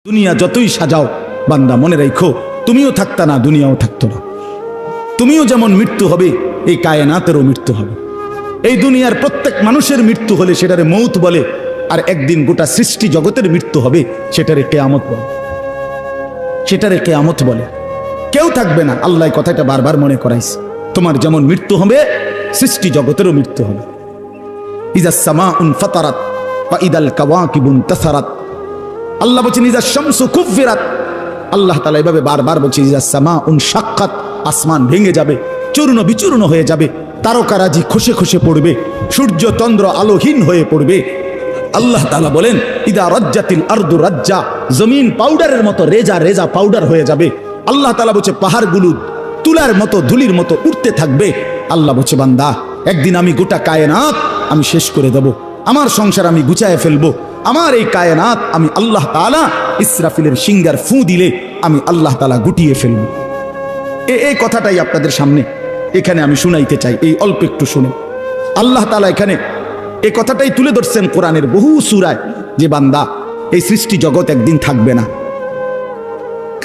দুনিয়া যতই সাজাও বান্দা মনে রাখো তুমিও থাকতা না, দুনিয়াও থাকতো না। তুমিও যেমন মৃত্যু হবে, এই কায়নাতেরও মৃত্যু হবে। এই দুনিয়ার প্রত্যেক মানুষের মৃত্যু হলে সেটারে মৌত বলে, আর একদিন গোটা সৃষ্টি জগতের মৃত্যু হবে সেটারে কিয়ামত বলে। সেটারে কিয়ামত বলে। কেউ থাকবে না, আল্লাহ কথাটা বারবার মনে করাইছে। তোমার যেমন মৃত্যু হবে, সৃষ্টি জগতেরও মৃত্যু হবে। ইজাস সামাউন ফাতারাত ওয়া ইদাল কাওয়াকিবু ইনতাসারাত। আল্লাহ বলছেন ইজাস শামসু কুফিরাত। আল্লাহ তাআলা এভাবে বারবার বলছে ইজাস সামাউন শাক্কাত। আসমান ভেঙে যাবে, চূর্ণ বিচূর্ণ হয়ে যাবে, তারকারাজি খসে খসে পড়বে, সূর্য চন্দ্র আলোহীন হয়ে পড়বে। আল্লাহ তাআলা বলেন ইদা রাজ্জাতিল আরদু রাজ্জা। জমিন পাউডারের মতো রেজা রেজা পাউডার হয়ে যাবে। আল্লাহ তাআলা বলছে পাহাড়গুলো তুলার মতো ধুলির মতো উঠতে থাকবে। আল্লাহ বলছে বান্দা একদিন আমি গোটা কায়নাত আমি শেষ করে দেব, আমার সংসার আমি গুছায় ফেলবো। আমার এই কায়নাত আমি আল্লাহ তাআলা ইসরাফিলের সিঙ্গার ফু দিলে আমি আল্লাহ তাআলা গুটিয়ে ফেলবো। এই কথাটাই আপনাদের সামনে এখানে আমি শুনাইতে চাই। এই অল্প একটু শুনে আল্লাহ তাআলা এখানে এই কথাটাই তুলে ধরছেন কোরআনের বহু সূরায়, যে বান্দা এই সৃষ্টি জগৎ একদিন থাকবে না,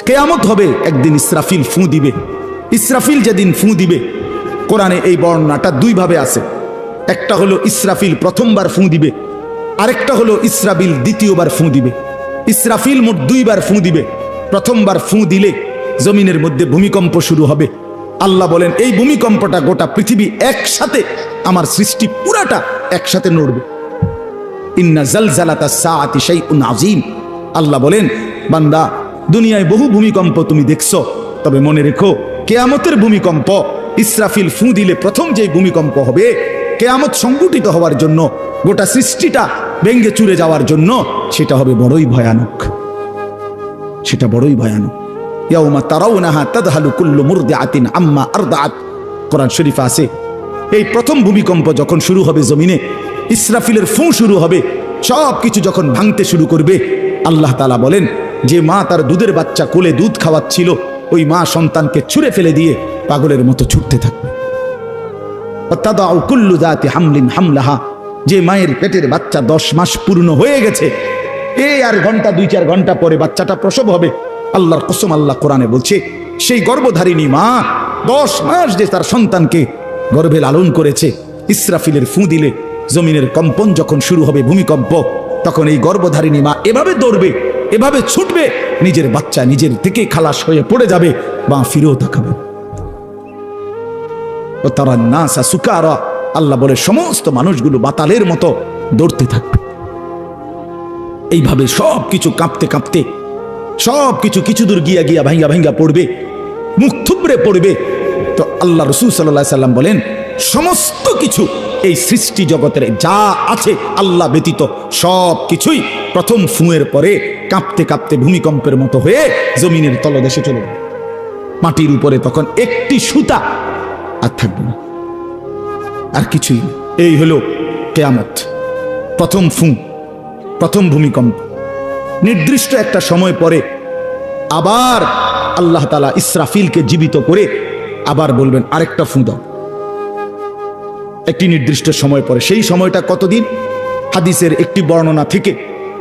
কিয়ামত হবে, একদিন ইসরাফিল ফু দিবে। ইসরাফিল যেদিন ফু দিবে, কোরআনে এই বর্ণনাটা দুই ভাবে আছে। একটা হলো ইসরাফিল প্রথমবার ফু দিবে, আরেকটা হলো ইসরাফিল দ্বিতীয়বার ফু দিবে। ইসরাফিল মোট দুইবার ফু দিবে। প্রথমবার ফু দিলে জমিনের মধ্যে ভূমিকম্প শুরু হবে। আল্লাহ বলেন এই ভূমিকম্পটা গোটা পৃথিবী একসাথে, আমার সৃষ্টি পুরাটা একসাথে নড়বে। ইন্না জালজালাতাস সাআতি শাইউন আযীম। আল্লাহ বলেন বান্দা দুনিয়ায় বহু ভূমিকম্প তুমি দেখছো, তবে মনে রেখো কিয়ামতের ভূমিকম্প, ইসরাফিল ফু দিলে প্রথম যে ভূমিকম্প হবে, কিয়ামত সংঘটিত হওয়ার জন্য, গোটা সৃষ্টিটা ভেঙে চুরে যাওয়ার জন্য, সেটা হবে বড়ই ভয়ানক। সেটা বড়ই ভয়ানক। ইয়াউমা তারাউনাহা তাদহালু কুল্লু মুরদিআতিন আম্মা আরদাআত। কোরআন শরীফে আছে এই প্রথম ভূমিকম্প যখন শুরু হবে জমিনে, ইসরাফিলের ফু শুরু হবে, সব কিছু যখন ভাঙতে শুরু করবে, আল্লাহ তাআলা বলেন যে মা তার দুধের বাচ্চা কোলে দুধ খাওয়াচ্ছিল, ওই মা সন্তানকে ছুঁড়ে ফেলে দিয়ে পাগলের মতো ছুটতে থাকবে। তাদাউ কুল্লু যাতি হামলিন হামলাহা। যে মায়ের পেটের বাচ্চা 10 মাস পূর্ণ হয়ে গেছে, এই আর ঘন্টা 2-4 ঘন্টা পরে বাচ্চাটা প্রসব হবে। আল্লাহর কসম, আল্লাহ কোরআনে বলছে সেই গর্ভধারিণী মা 10 মাস যে তার সন্তানকে গর্ভে লালন করেছে, ইসরাফিলের ফু দিলে জমিনের কম্পন যখন শুরু হবে, ভূমিকম্প, তখন এই গর্ভধারিণী মা এভাবে দৌড়বে, এভাবে ছুটবে, নিজের বাচ্চা নিজের থেকে খালাস হয়ে পড়ে যাবে, বা ফিরেও তাকাবে। ও তারা নাসা সুকারা। আল্লাহ বলে সমস্ত মানুষগুলো বাতালের মতো দৌড়তে থাকবে। এইভাবে সব কিছু কাঁপতে কাঁপতে সব কিছু কিছু দূর গিয়া গিয়া ভাঙ্গা ভাঙ্গা পড়বে, মুখ থুবড়ে পড়বে। তো আল্লাহ রাসূল সাল্লাল্লাহু আলাইহি সাল্লাম বলেন সমস্ত কিছু এই সৃষ্টি জগতের যা আছে আল্লাহ ব্যতীত সব কিছুই প্রথম ফুঁয়ের পরে কাঁপতে কাঁপতে ভূমিকম্পের মতো হয়ে জমিনের তলদেশে চলে যাবে। মাটির উপরে তখন একটি সুতা আর থাকবে না, আর কিছুই না। এই হলো কিয়ামত, প্রথম ফু, প্রথম ভূমিকম্প। নির্দিষ্ট একটা সময় পরে আবার আল্লাহ তাআলা ইসরাফিলকে জীবিত করে আবার বলবেন আরেকটা ফু দাও, একটি নির্দিষ্ট সময় পরে। সেই সময়টা কতদিন? হাদিসের একটি বর্ণনা থেকে,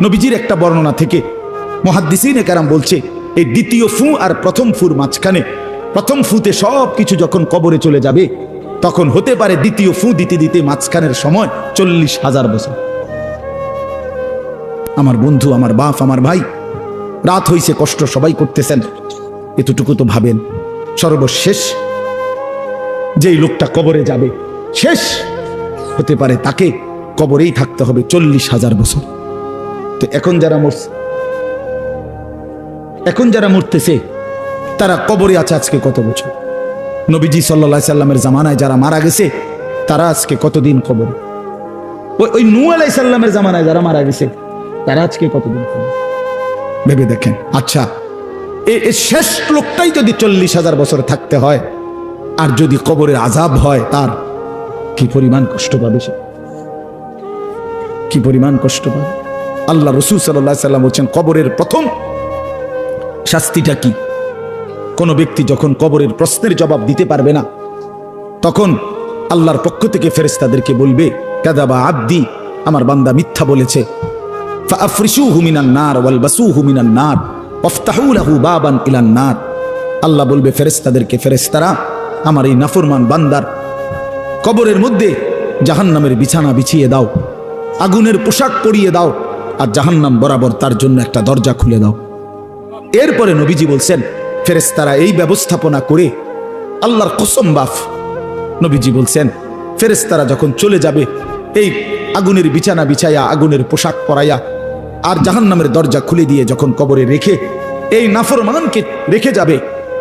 নবীজির একটা বর্ণনা থেকে মুহাদ্দিসিনে কেরাম বলছে এই দ্বিতীয় ফু আর প্রথম ফুর মাঝখানে, প্রথম ফুতে সব কিছু যখন কবরে চলে যাবে, তখন হতে পারে দ্বিতীয় ফু দিতে দিতে মাঝখানের সময় 40,000 বছর। আমার বন্ধু, আমার বাপ, আমার ভাই, রাত হইছে, কষ্ট সবাই করতেছেন, এতটুকু তো ভাবেন সর্বশেষ যেই লোকটা কবরে যাবে, শেষ হতে পারে তাকে কবরেই থাকতে হবে 40,000 বছর। তো এখন যারা মরতেছে তারা কবরে আছে আজকে কত বছর? নবীজি সাল্লাল্লাহু আলাইহি সাল্লামের জামানায় যারা মারা গেছে তারা আজকে কতদিন কবরে? ওই নূহ আলাইহিস সালামের জামানায় যারা মারা গেছে তারা আজকে কতদিন কবরে? ভেবে দেখেন। আচ্ছা, এই শেষ লোকটাই যদি 40,000 বছর থাকতে হয়, আর যদি কবরের আযাব হয়, তার কি পরিমাণ কষ্ট পাবে সে, কি পরিমাণ কষ্ট পাবে? আল্লাহ রাসূল সাল্লাল্লাহু আলাইহি সাল্লাম বলেন কবরের প্রথম শাস্তিটা কি? কোন ব্যক্তি যখন কবরের প্রশ্নের জবাব দিতে পারবে না, তখন আল্লাহর পক্ষ থেকে ফেরেশতাদেরকে বলবে কাযাবা আব্দি, আমার বান্দা মিথ্যা বলেছে। ফাআফরিশুহু মিনান নার ওয়ালবাসুহু মিনান নার ওয়াফতাহু লাহু বাবান ইলান নার। আল্লাহ বলবে ফেরেশতাদেরকে, ফেরেশতারা আমার এই নাফরমান বান্দার কবরের মধ্যে জাহান্নামের বিছানা বিছিয়ে দাও, আগুনের পোশাক পরিয়ে দাও, আর জাহান্নাম বরাবর তার জন্য একটা দরজা খুলে দাও। এরপরে নবীজি বলছেন ফেরেশতারা এই ব্যবস্থাপনা করে, আল্লাহর কসম বাফ, নবীজি বলছেন ফেরেশতারা যখন চলে যাবে এই আগুনের বিছানা বিছাইয়া, আগুনের পোশাক পরাইয়া, আর জাহান্নামের দরজা খুলে দিয়ে যখন কবরে রেখে এই নাফরমানকে রেখে যাবে,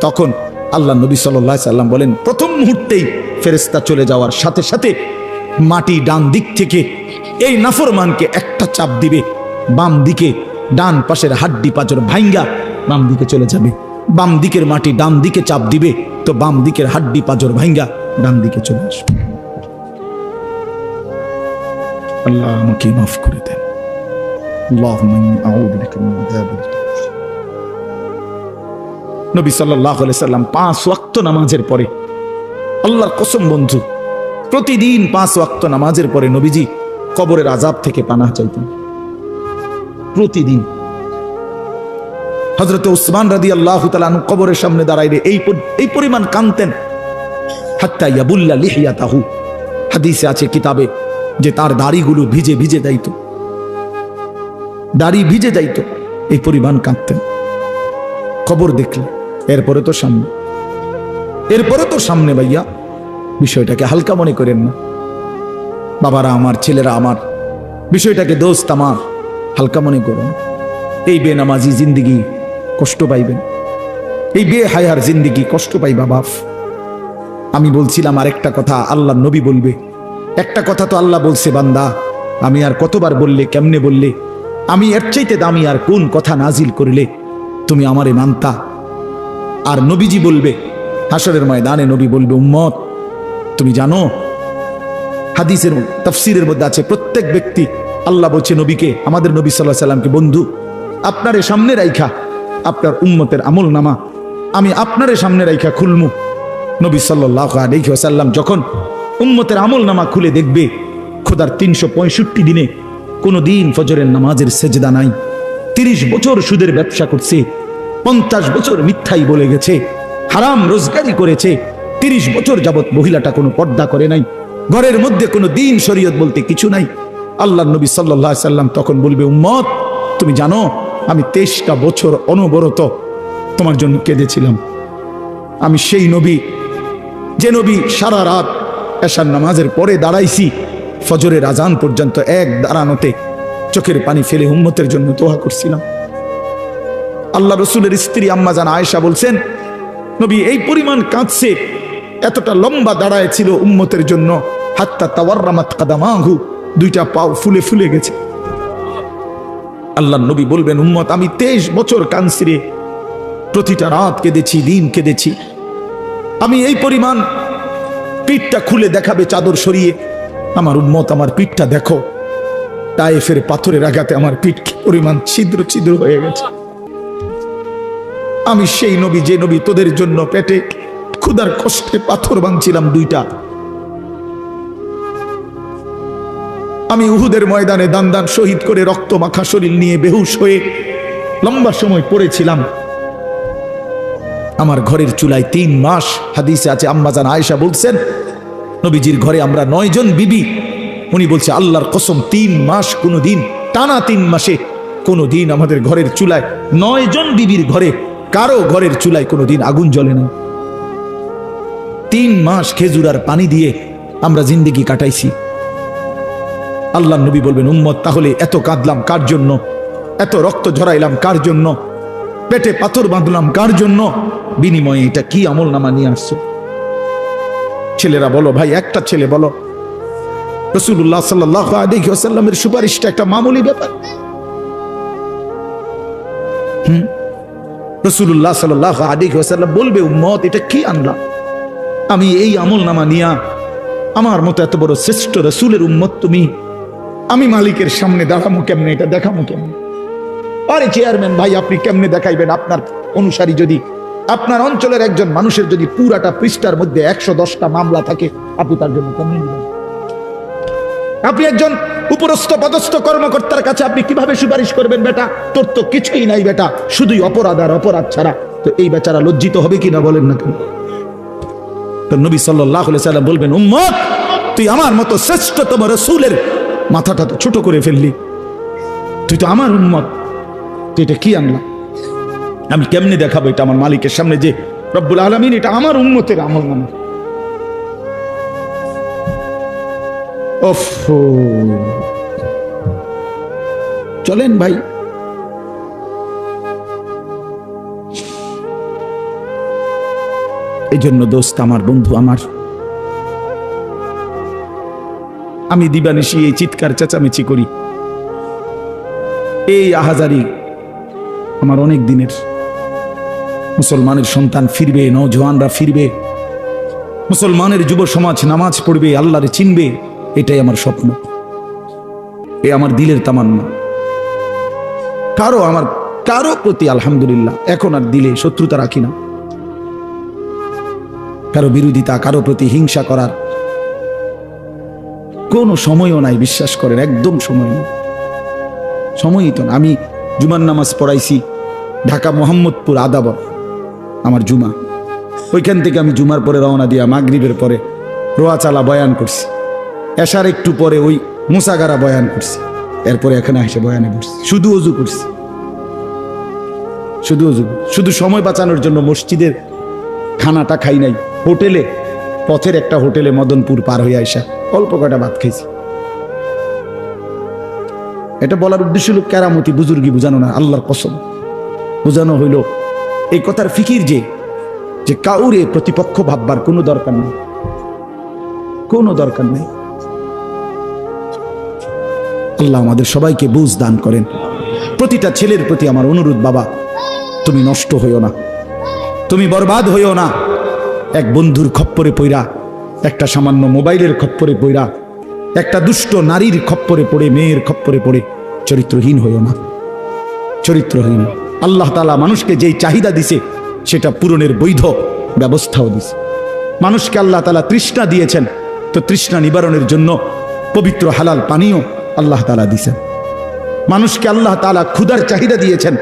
তখন আল্লাহ নবী সাল্লাল্লাহু আলাইহি সাল্লাম বলেন প্রথম মুহূর্তেই ফেরেশতা চলে যাওয়ার সাথে সাথে মাটি ডান দিক থেকে এই নাফরমানকে একটা চাপ দিবে, বাম দিকে ডান পাশের হাড্ডি পাঁজর ভাঙ্গা বাম দিকে চলে যাবে। বাম দিকের মাটি ডান দিকে চাপ দিবে, তো বাম দিকের হাড্ডি পাঁজর ভাঙ্গা ডান দিকে চলে আসবে। আল্লাহ আমাকে মাফ করে দেন। আল্লাহুম্মা ইন্নী আউযু বিকা মিন আযাবিল কবর। নবী সাল্লাল্লাহু আলাইহি সাল্লাম 5 ওয়াক্ত নামাজের পরে, আল্লাহর কসম বন্ধু, প্রতিদিন 5 ওয়াক্ত নামাজের পরে নবীজি কবরের আযাব থেকে পানাহ চাইতেন প্রতিদিন। হযরত উসমান রাদিয়াল্লাহু তাআলা আনহু কবরের সামনে দাঁড়াইলে এই পরিমাণ কাঁদতেন, হাত্তা ইয়াবুল্লা লিহিয়াতাহু, হাদিসে আছে কিতাবে যে তার দাড়িগুলো ভিজে ভিজে যাইত, দাড়ি ভিজে যাইত, এই পরিমাণ কাঁদতেন কবর দেখলে। এরপরে তো সামনে ভাইয়া, বিষয়টাকে হালকা মনে করেন না বাবারা আমার, ছেলেরা আমার, বিষয়টাকে দোস্ত আমার হালকা মনে করুন। এই বেনামাজি জিন্দিগি কষ্ট পাইবেন, এই বেহায়ার জিন্দিগি কষ্ট পাইবা বাপ। আমি বলছিলাম আরেকটা কথা আল্লাহ নবী বলবে, একটা কথা তো আল্লাহ বলছে বান্দা, আমি আর কতবার বললে, কেমনে বললে, আমি এর চাইতে দামি আর কোন কথা নাজিল করলে তুমি আমারে মানতা। আর নবীজি বলবে হাসরের ময়দানে, নবী বলবে উম্মত তুমি জানো, হাদিসের তাফসীরের মধ্যে আছে প্রত্যেক ব্যক্তি, আল্লাহ বলছে নবীকে, আমাদের নবী সাল্লাল্লাহু আলাইহি সাল্লামকে, বন্ধু আপনারে সামনে রাইখা আপনার উম্মতের আমল নামা আমি আপনারে সামনে রাইখা খুলমু। নবী সাল্লাল্লাহু আলাইহি ওয়াসাল্লাম যখন উম্মতের আমল নামা খুলে দেখবে, খোদার 365 দিনে কোনো দিন ফজরের নামাজের সেজদা নাই, 30 বছর সুদের ব্যবসা করছে, 50 বছর মিথ্যাই বলে গেছে, হারাম রোজগারি করেছে, 30 বছর যাবত মহিলাটা কোনো পর্দা করে নাই, ঘরের মধ্যে কোনো দিন শরীয়ত বলতে কিছু নাই। আল্লাহ নবী সাল্লাল্লাহু আলাইহি সাল্লাম তখন বলবে উম্মত তুমি জানো আমি 23টা বছর অনবরত তোমার জন্য কেঁদেছিলাম। আমি সেই নবী, যে নবী সারা রাত এশার নামাজের পরে দাঁড়াইছি ফজরের আজান পর্যন্ত, এক দাঁড়ানোতে চোখের পানি ফেলে উম্মতের জন্য দোয়া করছিলাম। আল্লাহ রসুলের স্ত্রী আম্মা জান আয়েশা বলছেন নবী এই পরিমাণ কাঁদছে, এতটা লম্বা দাঁড়ায় ছিল উম্মতের জন্য, হাত্তা তাওয়াররামাত কাদামাহু, 2টা পাও ফুলে ফুলে গেছে। আল্লাহ নবী বলবেন উম্মত আমি 23 বছর কাঁদছি রে, প্রতিটা রাত কেঁদেছি, দিন কেঁদেছি। আমি এই পরিমাণ, পিঠটা খুলে দেখাবে চাদর সরিয়ে, আমার উম্মত আমার পিঠটা দেখো, তায়েফের পাথরের আঘাতে আমার পিঠ কি পরিমাণ ছিদ্র ছিদ্র হয়ে গেছে। আমি সেই নবী, যে নবী তোদের জন্য পেটে ক্ষুধার কষ্টে পাথর ভাঙছিলাম 2টা। আমি উহুদের ময়দানে দান দান শহীদ করে রক্ত মাখা শরীর নিয়ে বেহুশ হয়ে লম্বা সময় পড়েছিলাম। আমার ঘরের চুলায় 3 মাস, হাদিসে আছে আম্মা জান আয়েশা বলছেন নবীজির ঘরে আমরা 9 জন বিবি, উনি বলছে আল্লাহর কসম 3 মাস কোনোদিন, টানা 3 মাসে কোনোদিন আমাদের ঘরের চুলায় 9 জন বিবির ঘরে কারো ঘরের চুলায় কোনোদিন আগুন জ্বলে না। 3 মাস খেজুর আর পানি দিয়ে আমরা জিন্দেগি কাটাইছি। আল্লাহ নবী বলবেন উম্মত তাহলে এত কাঁদলাম কার জন্য, এত রক্ত ঝরাইলাম কার জন্য, পেটে পাথর বাঁধলাম কার জন্য, বিনিময়ে এটা কি আমল নামা নিয়ে আসছো? ছেলেরা বলো ভাই, একটা ছেলে বলো রাসূলুল্লাহ সাল্লাল্লাহু আলাইহি ওয়াসাল্লামের সুপারিশটা একটা মামুলি ব্যাপার? রাসূলুল্লাহ সাল্লাল্লাহু আলাইহি ওয়াসাল্লাম বলবে উম্মত এটা কি আনলাম আমি, এই আমল নামা নিয়া আমার মতো এত বড় শ্রেষ্ঠ রাসূলের উম্মত তুমি, আমি মালিকের সামনে দাঁড়ামো কেমনে, এটা দেখামো কেমনে? আরে চেয়ারম্যান ভাই আপনি কেমনে দেখাইবেন? আপনার অনুসারী যদি, আপনার অঞ্চলের একজন মানুষের যদি পুরাটা পৃষ্ঠার মধ্যে 110টা মামলা থাকে, আপনি তার জন্য কেমনে দিবেন? আপনি একজন উপরস্থ পদস্থ কর্মকর্তার কাছে আপনি কিভাবে সুপারিশ করবেন বেটা? তোর তো কিছুই নাই বেটা, শুধুই অপরাধ আর অপরাধ ছাড়া। তো এই বেচারা লজ্জিত হবে কিনা বলেন না কেন? তো নবী সাল্লাল্লাহু আলাইহি সাল্লাম বলবেন, উম্মত তুই আমার মতো শ্রেষ্ঠতম রাসূলের মাথাটা তো ছোট করে ফেললি, তুই তো আমার উম্মত, তুই এটা কি আনলা? আমি কেমনে দেখাবো এটা আমার মালিকের সামনে যে রব্বুল আলামিন এটা আমার উম্মতের আমলনামা? ওফ, চলেন ভাই, এই জন্য দোস্ত আমার, বন্ধু আমার, আমি দিবানিশি এই চিৎকার চেঁচামেচি করি, এই আহাজারি আমার অনেক দিনের। মুসলমানের সন্তান ফিরবে, নওজওয়ানরা ফিরবে, মুসলমানের যুব সমাজ নামাজ পড়বে, আল্লাহরে চিনবে, এটাই আমার স্বপ্ন, এ আমার দিলের তামান্না। কারো প্রতি আলহামদুলিল্লাহ এখন আর দিলে শত্রুতা রাখি না, কারো বিরোধিতা, কারো প্রতি হিংসা করার কোনো সময়ও নাই, বিশ্বাস করেন, একদম সময় নেই, সময়ই তো না। আমি জুমার নামাজ পড়াইছি ঢাকা মোহাম্মদপুর আদাবর, আমার জুমা, ওইখান থেকে আমি জুমার পরে রওনা দিয়া মাগরিবের পরে রোয়াচালা বয়ান করছি, এশার একটু পরে ওই মুসাগারা বয়ান করছি, এরপরে এখানে এসে বয়ানে বসছি, শুধু অজু করছি, শুধু সময় বাঁচানোর জন্য মসজিদের খানাটা খাই নাই, হোটেলে, পথের একটা হোটেলে মদনপুর পার হয়ে আসা অল্প কটা ভাত খাইছি। এটা বলার উদ্দেশ্য হলো কেরামতি বুজুর্গি বুঝানো না, আল্লাহর কসম বুঝানো হইল এই কথার ফিকির যে কাউরে প্রতিপক্ষ ভাববার কোনো দরকার নেই, কোনো দরকার নেই। আল্লাহ আমাদের সবাইকে বুঝ দান করেন। প্রতিটা ছেলের প্রতি আমার অনুরোধ, বাবা তুমি নষ্ট হইও না, তুমি বরবাদ হইও না। এক বন্ধুর খপ্পরে পইরা, একটা সামান্য মোবাইলের খপ্পরে পইরা, একটা দুষ্ট নারীর খপ্পরে পড়ে, মেয়ের খপ্পরে পড়ে চরিত্রহীন হইও না, চরিত্রহীন। আল্লাহ তাআলা মানুষকে যেই চাহিদা দিছে সেটা পূরণের বৈধ ব্যবস্থাও দিছে। মানুষকে আল্লাহ তাআলা তৃষ্ণা দিয়েছেন, তো তৃষ্ণা নিবারণের জন্য পবিত্র হালাল পানীয় আল্লাহ তাআলা দিয়েছেন। মানুষকে আল্লাহ তাআলা ক্ষুধার চাহিদা দিয়েছেন,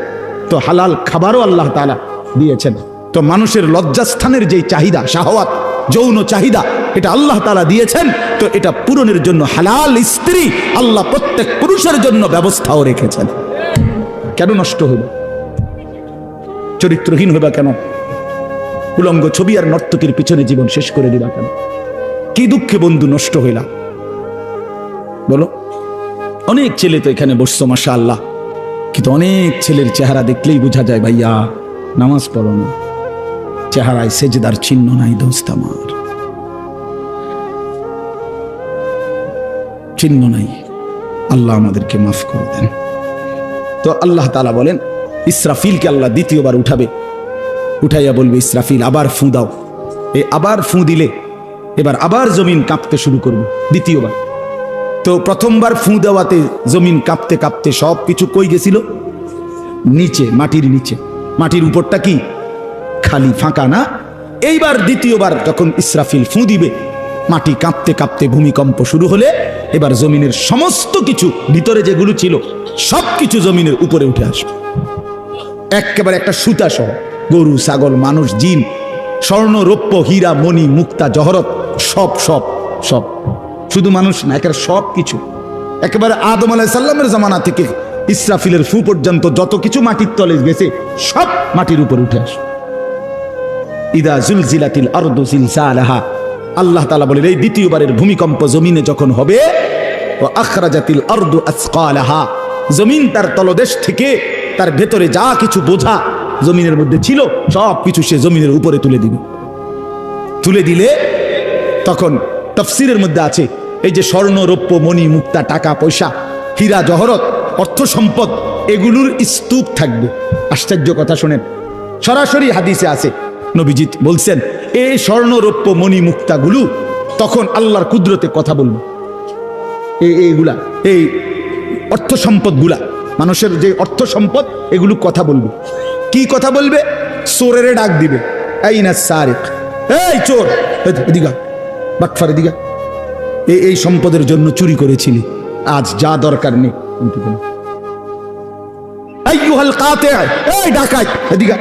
তো হালাল খাবারও আল্লাহ তাআলা দিয়েছেন। তো মানুষের লজ্জাস্থানের যেই চাহিদা, শাহওয়াত, যৌন চাহিদা, এটা আল্লাহ তাআলা দিয়েছেন, তো এটা পূরণের জন্য হালাল স্ত্রী আল্লাহ প্রত্যেক পুরুষের জন্য ব্যবস্থাও রেখেছেন। কেন নষ্ট হইল? চরিত্রহীন হইবা কেন? উলঙ্গ ছবি আর নর্তকীর পিছনে জীবন শেষ করে দিবা কেন? কি দুঃখে বন্ধু নষ্ট হইলা বলো? অনেক ছেলে তো এখানে বসছো মাশাআল্লাহ, কিন্তু অনেক ছেলের চেহারা দেখলেই বোঝা যায় ভাইয়া নামাজ পড়ো না, চেহারায় সেজদার চিহ্ন নাই, দোস্ত আমার চিহ্ন নাই। আল্লাহ আমাদেরকে মাফ করে দেন। তো আল্লাহ তাআলা বলেন ইসরাফিলকে আল্লাহ দ্বিতীয়বার উঠাবে, উঠাইয়া বলবে ইসরাফিল আবার ফু দাও। এই আবার ফু দিলে এবার আবার জমিন কাঁপতে শুরু করবে দ্বিতীয়বার। তো প্রথমবার ফু দেওয়াতে জমিন কাঁপতে কাঁপতে সব কিছু কই গেছিল? নিচে, মাটির নিচে। মাটির উপরটা কি খালি, ফাঁকা না? এইবার দ্বিতীয়বার যখন ইসরাফিল ফু দিবে, মাটি কাঁপতে কাঁপতে ভূমিকম্প শুরু হলে এবার জমিনের সমস্ত কিছু ভিতরে যেগুলো ছিল সব কিছু জমিনের উপরে উঠে আসবে একেবারে একটা সুতা সহ। গরু, ছাগল, মানুষ, জিন, স্বর্ণ, রৌপ্য, হীরা, মণি, মুক্তা, জহরত, সব সব সব, শুধু মানুষ না, একেবারে সব কিছু, একেবারে আদম আলাইহিস সালামের জামানা থেকে ইসরাফিলের ফু পর্যন্ত যত কিছু মাটির তলে গেছে সব মাটির উপর উঠে আসে। ইদা জুলজিলাতিল আরদু জিলজালাহা, আল্লাহ তাআলা বলেন এই দ্বিতীয়বারের ভূমিকম্প জমিনে যখন হবে, ওয়া আখরাজাতিল আরদু আসকালাহা, জমিন তার তলদেশ থেকে তার ভেতরে যা কিছু বোঝা জমিনের মধ্যে ছিল সব কিছু সে জমিনের উপরে তুলে দিবে। তুলে দিলে তখন তাফসীরের মধ্যে আছে এই যে স্বর্ণ, রৌপ্য, মণি, মুক্তা, টাকা পয়সা, হীরা, জহরত, অর্থ সম্পদ, এগুলোর স্তূপ থাকবে। আশ্চর্য কথা শোনেন, সরাসরি হাদিসে আছে, নবীজি বলছেন এই স্বর্ণ, রৌপ্য, মণি, মুক্তাগুলো তখন আল্লাহর কুদরতে কথা বলবে। এইগুলা, এই অর্থ সম্পদগুলা, মানুষের যে অর্থ সম্পদ, এগুলো কথা বলবে। কি কথা বলবে? চোরেরে ডাক দিবে, আইনা সারিক, এই চোর, এদিকে বাটফার, এদিকে, এই সম্পদের জন্য চুরি করেছিলি, আজ যা দরকার নেই। আইয়ুহাল কাতি', এই ডাকাত এদিকে,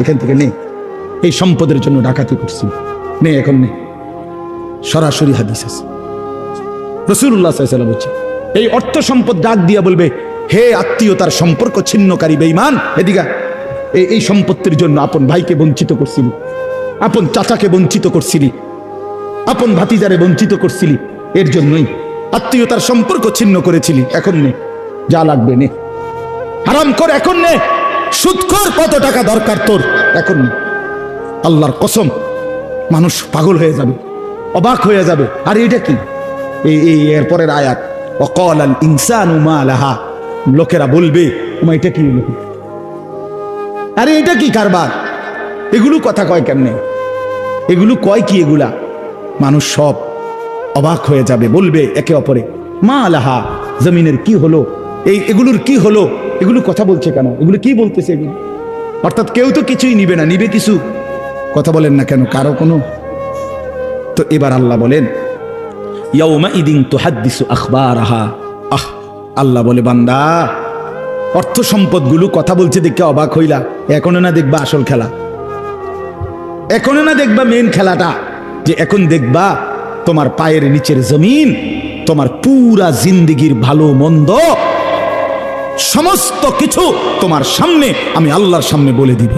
এখান থেকে নে, এই সম্পদের জন্য ডাকাতি করছি, নে এখন নে। সরাসরি হাদিস আছে, রাসূলুল্লাহ সাল্লাল্লাহু আলাইহি ওয়াসাল্লাম বলছে, এই অর্থ সম্পদ ডাক দিয়া বলবে, হে আত্মীয়তার সম্পর্ক ছিন্নকারী বেঈমান, এদিকে এই সম্পত্তির জন্য আপন ভাইকে বঞ্চিত করছিলি, আপন চাচাকে বঞ্চিত করছিলি, আপন ভাতিজারে বঞ্চিত করছিলি, এর জন্যই আত্মীয়তার সম্পর্ক ছিন্ন করেছিলি, এখন নে, যা লাগবে নে, হারাম কর এখন নে, সুদখোর কত টাকা দরকার তোর এখন নে। আল্লাহর কসম, মানুষ পাগল হয়ে যাবে, অবাক হয়ে যাবে। আর এটা কি? এই এরপরের আয়াত, ওয়াকালাল ইনসানু মা লাহা, লোকেরা বলবে ওমা এটা কি হলো, আরে এটা কি কারবার, এগুলো কথা কয় কেমনে, এগুলো কয় কি, এগুলা মানুষ সব অবাক হয়ে যাবে, বলবে একে অপরে মা লাহা, জমিনের কি হলো, এগুলোর কি হলো, এগুলো কথা বলছে কেন, এগুলো কি বলতেছে এগুলো? অর্থাৎ কেউ তো কিছুই নিবে না, নিবে কিছু, কথা বলেন না কেন কারো কোনো। তো এবার আল্লাহ বলেন ইয়াউমাইদিন তুহাদ্দিসু আখবারাহা, আল্লাহ বলে বান্দা অর্থ সম্পদগুলো কথা বলছে দেখে অবাক হইলা, এখনো না দেখবা আসল খেলা, এখনো না দেখবা মেন খেলাটা, যে এখন দেখবা তোমার পায়ের নিচের জমিন, তোমার পুরা জিন্দেগির ভালো মন্দ সমস্ত কিছু তোমার সামনে আমি আল্লাহর সামনে বলে দিব।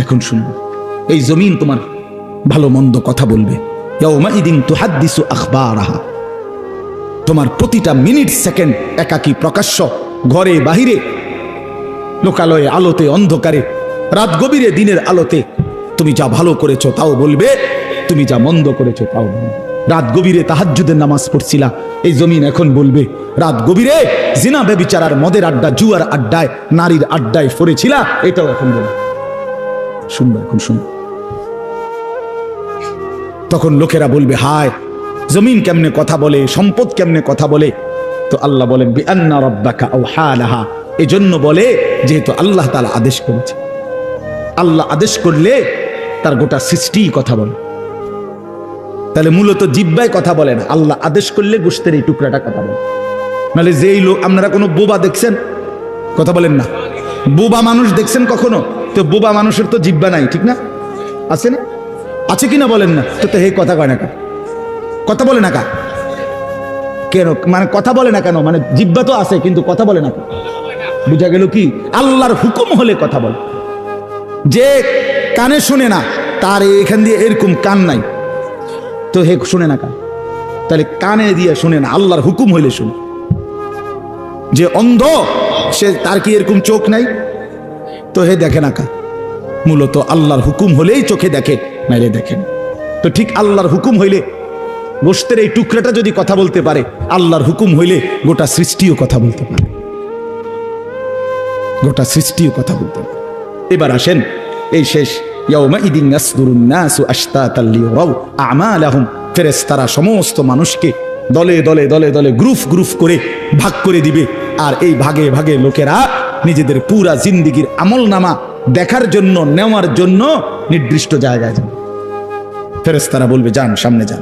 এখন শুনবো, এই জমিন তোমার ভালো মন্দ কথা বলবে। ইয়াউমাইদিন তুহাদ্দিসু আখবারাহা, তোমার প্রতিটা মিনিট সেকেন্ড একাকী প্রকাশ্য, ঘরে বাহিরে, লোকালয়ে, আলোতে, অন্ধকারে, রাত গভীরে, দিনের আলোতে, তুমি যা ভালো করেছো তাও বলবে, তুমি যা মন্দ করেছো তাও বলবে। রাত গভীরে তাহাজ্জুদের নামাজ পড়ছিলা, এই জমিন এখন বলবে রাত গভীরে জিনা ব্যভিচার আর মদের আড্ডা, জুয়ার আড্ডায়, নারীর আড্ডায় পড়েছিলা, এটাও এখন বলবে। শুনবো, এখন শুনবো। তখন লোকেরা বলবে হায় জমিন কেমনে কথা বলে, সম্পদ কেমনে কথা বলে। তো আল্লাহ বলেন বিআন্না রাব্বাকা আওহা লাহা, এজন্য বলে যেহেতু আল্লাহ তাআলা আদেশ করেছে। আল্লাহ আদেশ করলে তার গোটা সৃষ্টি কথা বলে, তাহলে মূলত জিহ্বায় কথা বলে না, আল্লাহ আদেশ করলে গোশতের এই টুকরাটা কথা বলে। নাহলে যেই লোক, আপনারা কোনো বোবা দেখছেন, কথা বলেন না, বোবা মানুষ দেখছেন কখনো? তো বোবা মানুষের তো জিহ্বা নাই, ঠিক না? আছে না? আছে কিনা বলেন না? তো হে কথা কয় না কা, কথা বলে না কা কেন, মানে কথা বলে না কেন, মানে জিহ্বা তো আছে কিন্তু কথা বলে না কেন? বুঝা গেল কি? আল্লাহর হুকুম হলে কথা বলে। যে কানে শুনে না, তার এখান দিয়ে এরকম কান নাই, তো হে শুনে না কান, তাহলে কানে দিয়ে শুনে না, আল্লাহর হুকুম হইলে শুনে। যে অন্ধ, সে তার কি এরকম চোখ নাই, তো হে দেখে না কা, মূলত আল্লাহর হুকুম হলেই চোখে দেখে, নাইলে দেখেন। তো ঠিক আল্লাহর হুকুম হইলে, গোশতের এই টুকরাটা যদি কথা বলতে পারে, আল্লাহর হুকুম হইলে গোটা সৃষ্টিও কথা বলতে পারে, গোটা সৃষ্টিও কথা বলতে পারে। এবার আসেন এই শেষ, ইয়াউমাইদিন ইয়াসদুরুন নাসু আশতাতাল লিয়ারাউ আমালাহুম, ফেরেশতারা সমস্ত মানুষকে দলে দলে দলে দলে গ্রুপ গ্রুপ করে ভাগ করে দিবে, আর এই ভাগে ভাগে লোকেরা নিজেদের পুরা জিন্দেগির আমলনামা দেখার জন্য, নেওয়ার জন্য নির্দিষ্ট জায়গায় যাবে। ফেরেশতারা বলবে যান, সামনে যান,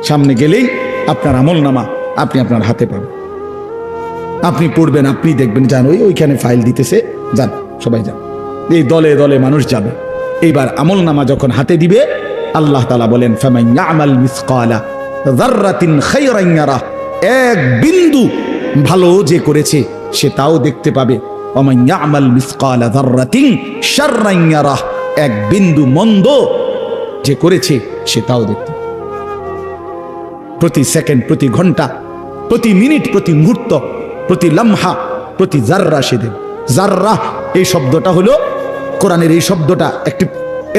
সামনে গেলেই আপনার আমলনামা আপনি আপনার হাতে পাবেন, আপনি পড়বেন, আপনি দেখবেন, যান ওইখানে ফাইল দিতেছে, যান সবাই যান। এই দলে দলে মানুষ যাবে। এইবার আমলনামা যখন হাতে দিবে, আল্লাহ তাআলা বলেন ফামান ইয়ামাল মিসকালা যাররাতিন খায়রান ইয়ারাহ, এক বিন্দু ভালো যে করেছে সে তাও দেখতে পাবে। ওমান ইয়ামাল মিসকালা যাররাতিন শাররান ইয়ারাহ, এক বিন্দু মন্দ যে করেছে সে তাও দেখতে পাবে। প্রতি সেকেন্ড, প্রতি ঘন্টা, প্রতি মিনিট, প্রতি মুহূর্ত, প্রতি লম্হা, প্রতি জাররা সে দেবে। জাররা এই শব্দটা হলো কোরআনের, এই শব্দটা একটি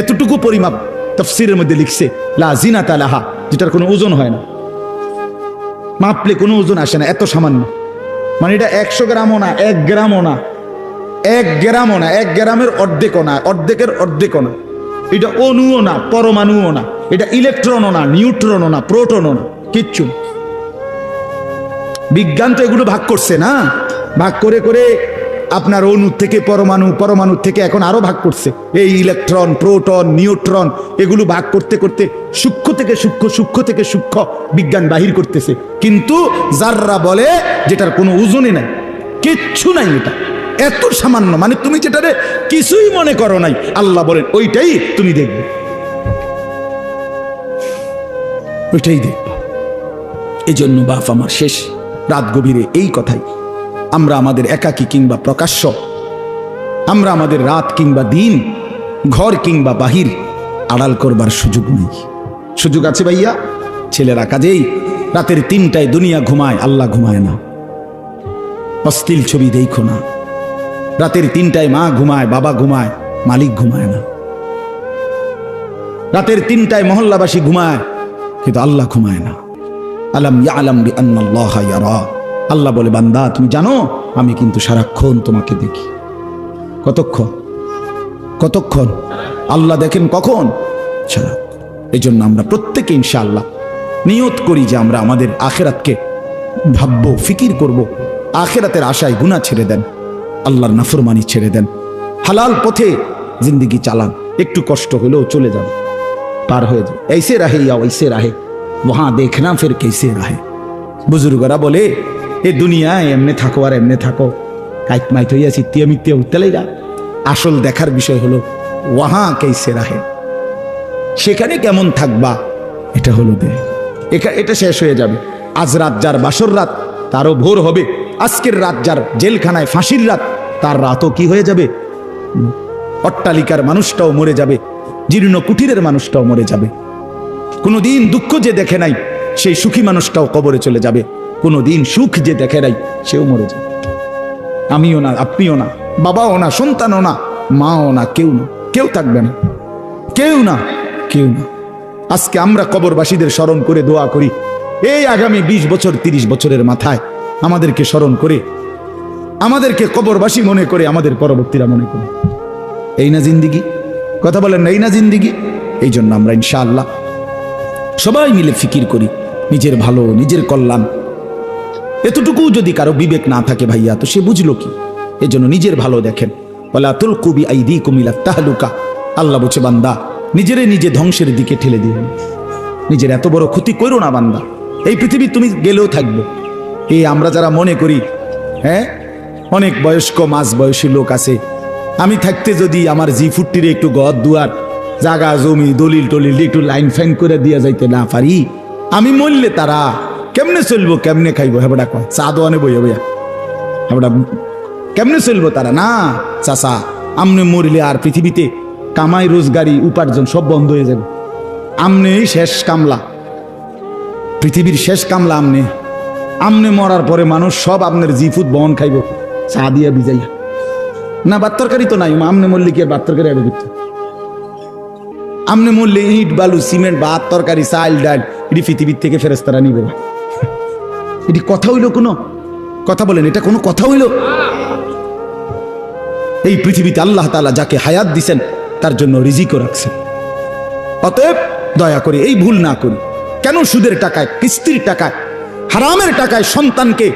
এতটুকু পরিমাপ তাফসীরের মধ্যে লিখছে লা জিনাতা লাহা, যেটার কোনো ওজন হয় না, মাপলে কোনো ওজন আসে না, এত সামান্য। মানে এটা 100 গ্রামও না, 1 গ্রামও না, 1 গ্রামও না, 1 গ্রামের অর্ধেকও না, অর্ধেকের অর্ধেকও না। এটা অণুও না, পরমাণুও না, এটা ইলেকট্রনও না, নিউট্রনও না, প্রোটনও না, কিচ্ছু। বিজ্ঞান তো এগুলো ভাগ করছে না, ভাগ করে করে আপনার অণু থেকে পরমাণু, পরমাণু থেকে এখন আরো ভাগ করছে, এই ইলেকট্রন, প্রোটন, নিউট্রন, এগুলো ভাগ করতে করতে সূক্ষ্ম থেকে সূক্ষ্ম, সূক্ষ্ম থেকে সূক্ষ্ম বিজ্ঞান বাহির করতেছে। কিন্তু জাররা বলে যেটার কোনো ওজনই নাই, কিচ্ছু নাই, এটা এত সামান্য, মানে তুমি যেটারে কিছুই মনে করো নাই, আল্লাহ বলেন ওইটাই তুমি দেখবে, ওইটাই দেখবে। এই জন্য বাপ আমার শেষ রাত গভীরে এই কথাই, আমরা আমাদের একাকী কিংবা প্রকাশ্য, আমরা আমাদের রাত কিংবা দিন, ঘর কিংবা বাহির আড়াল করবার সুযোগ নেই। সুযোগ আছে ভাইয়া? ছেলেরা কাজেই রাতের 3টায় দুনিয়া ঘুমায়, আল্লাহ ঘুমায় না। অশ্লীল ছবি দেখো না। রাতের 3টায় মা ঘুমায়, বাবা ঘুমায়, মালিক ঘুমায় না। রাতের 3টায় মহল্লাবাসী ঘুমায়, কিন্তু আল্লাহ ঘুমায় না। আলাম ইয়ালাম বিআন্নাল্লাহা ইয়ারা, আল্লাহ বলে বান্দা তুমি জানো আমি কিন্তু সারাক্ষণ তোমাকে দেখি। কতক্ষণ? কতক্ষণ? আল্লাহ দেখেন কখন? সারা। এই জন্য আমরা প্রত্যেকে ইনশাআল্লাহ নিয়ত করি যে আমরা আমাদের আখিরাতকে ভাববো, ফিকির করব। আখিরাতের আশায় গুনাহ ছেড়ে দেন, আল্লাহর নাফরমানি ছেড়ে দেন, হালাল পথে জিন্দেগি চালান। একটু কষ্ট হলেও চলে যান, পার হয়ে যান। ऐसे रहे या वैसे रहे वहां देखना फिर कैसे रहे। বুজুর্গরা বলে এই দুনিয়ায় এমনি থাকো আর এমনি থাকো, কাইট মাইট হইয়া চিত্তিয়া মিত্তিয়া উঠতেলেই যা। আসল দেখার বিষয় হলো ওয়াহা কেসে রাহে, সেখানে কেমন থাকবা, এটা হলো দে। এটা শেষ হয়ে যাবে। আজ রাত যার বাসর রাত, তারও ভোর হবে। আজকের রাত যার জেলখানায় ফাঁসির রাত, তার রাতও কি হয়ে যাবে? অট্টালিকার মানুষটাও মরে যাবে, জীর্ণ কুটিরের মানুষটাও মরে যাবে। কোনোদিন দুঃখ যে দেখে নাই সেই সুখী মানুষটাও কবরে চলে যাবে, কোনোদিন সুখ যে দেখে নাই সেও মরে যাবে। আমিও না, আপনিও না, বাবাও না, সন্তানও না, মাও না, কেউ না, কেউ থাকবে না, কেউ না, কেউ না। আজকে আমরা কবরবাসীদের স্মরণ করে দোয়া করি, এই আগামী 20 বছর 30 বছরের মাথায় আমাদেরকে স্মরণ করে, আমাদেরকে কবরবাসী মনে করে, আমাদের পরবর্তীরা মনে করে। এই না জিন্দিগি? কথা বলেন না, এই না জিন্দিগি? এই জন্য আমরা ইনশাআল্লাহ সবাই মিলে ফিকির করি নিজের ভালো, নিজের কল্যাণ। এতটুকু যদি কারো বিবেক না থাকে ভাইয়া, তো সে বুঝলো কি? এই জন্য নিজের ভালো দেখেন। ওয়ালা তুলকু বিআইদিকুম ইলা তাহলুকা, আল্লাহ বলছে বান্দা নিজেরে নিজে ধ্বংসের দিকে ঠেলে দিও, নিজের এত বড় ক্ষতি করো না বান্দা। এই পৃথিবী তুমি গেলেও থাকবে। এই আমরা যারা মনে করি, হ্যাঁ অনেক বয়স্ক মাঝ বয়সী লোক আছে, আমি থাকতে যদি আমার জি ফুটটিরে একটু ঘর দুয়ার জাগা জমি দলিল টলিল একটু লাইন ফাইন করে দিয়া যাইতে না পারি, আমি মরলে তারা কেমনে চলবো, কেমনে খাইবো? হেবড়া কয় চা দোয়ানে বইয়া বইয়া, হেবড়া কেমনে চলবো তারা? না চাচা, আমনে মরলে আর পৃথিবীতে কামাই রোজগারি উপার্জন সব বন্ধ হয়ে যাবে। আমনেই শেষ কামলা, পৃথিবীর শেষ কামলা আমনে। আমনে মরার পরে মানুষ সব আপনার জি ফুট বহন খাইব চা দিয়া ভিজাইয়া। না ভাত তরকারি তো নাই, আমনে মরলে কি আর ভাত তরকারি আগে করতে? আমনে মরলে ইট বালু সিমেন্ট ভাত তরকারি চাল ডাল এটি পৃথিবীর থেকে ফেরেশতারা নিবে। এটি কথা হইল? কোনো কথা বলেন, এটা কোনো কথা হইল? এই পৃথিবীতে আল্লাহ তাআলা যাকে হায়াত দিছেন তার জন্য রিজিকও রাখছেন। অতএব দয়া করে এই ভুল না করি। কেন সুদের টাকায়, কিস্তির টাকায়, হারামের টাকায় সন্তানকে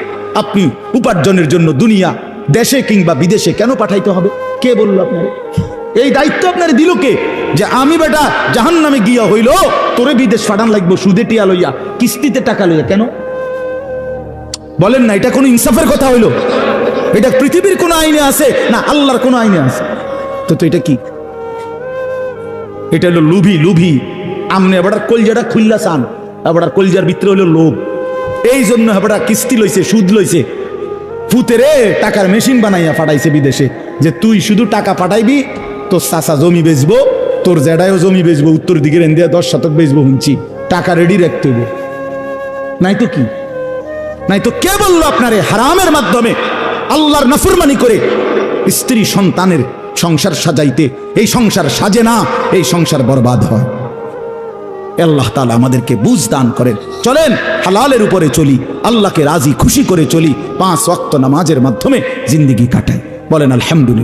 আপনি উপার্জনের জন্য দুনিয়া দেশে কিংবা বিদেশে কেন পাঠাইতে হবে? কে বলল আপনার? এই দায়িত্ব আপনার দিল কে? যে আমি বেটা জাহান্নামে গিয়া হইল তোরে বিদেশ পাঠান লাগবো সুদে টিয়া লইয়া, কিস্তিতে টাকা লইয়া? কেন বলেন না? এটা কোনো ইনসাফের কথা হইল? এটা পৃথিবীর কোন আইনে আছে না আল্লাহর কোন আইনে আছে? তো এটা কি? এটা হলো লুভি। লুভি আমনে এবার কলজাটা খুললা চান, এবার কলজার ভিতরে হলো লোভ। এই জন্য এবার কিস্তি লইছে, সুদ লইছে, ফুতেরে টাকার মেশিন বানাইয়া পাঠাইছে বিদেশে, যে তুই শুধু টাকা পাঠাইবি, তোর চাচা জমি বেচবো, তোর জেডায়ও জমি বেচবো, উত্তর দিকের এন্দিয়া 10 শতক বেচবো, শুনছি টাকা রেডি রাখতে হবে। নাই তো কি? নাই তো কে বললো আপনারে হারামের মাধ্যমে আল্লাহর নাফরমানি করে স্ত্রী সন্তানের সংসার সাজাইতে? এই সংসার সাজে না, এই সংসার বরবাদ হয়। আল্লাহ তাআলা আমাদেরকে বুঝ দান করেন। চলেন হালালের উপরে চলি, আল্লাহকে রাজি খুশি করে চলি, 5 ওয়াক্ত নামাজের মাধ্যমে জিন্দেগি কাটাই। বলেন আলহামদুলিল্লাহ।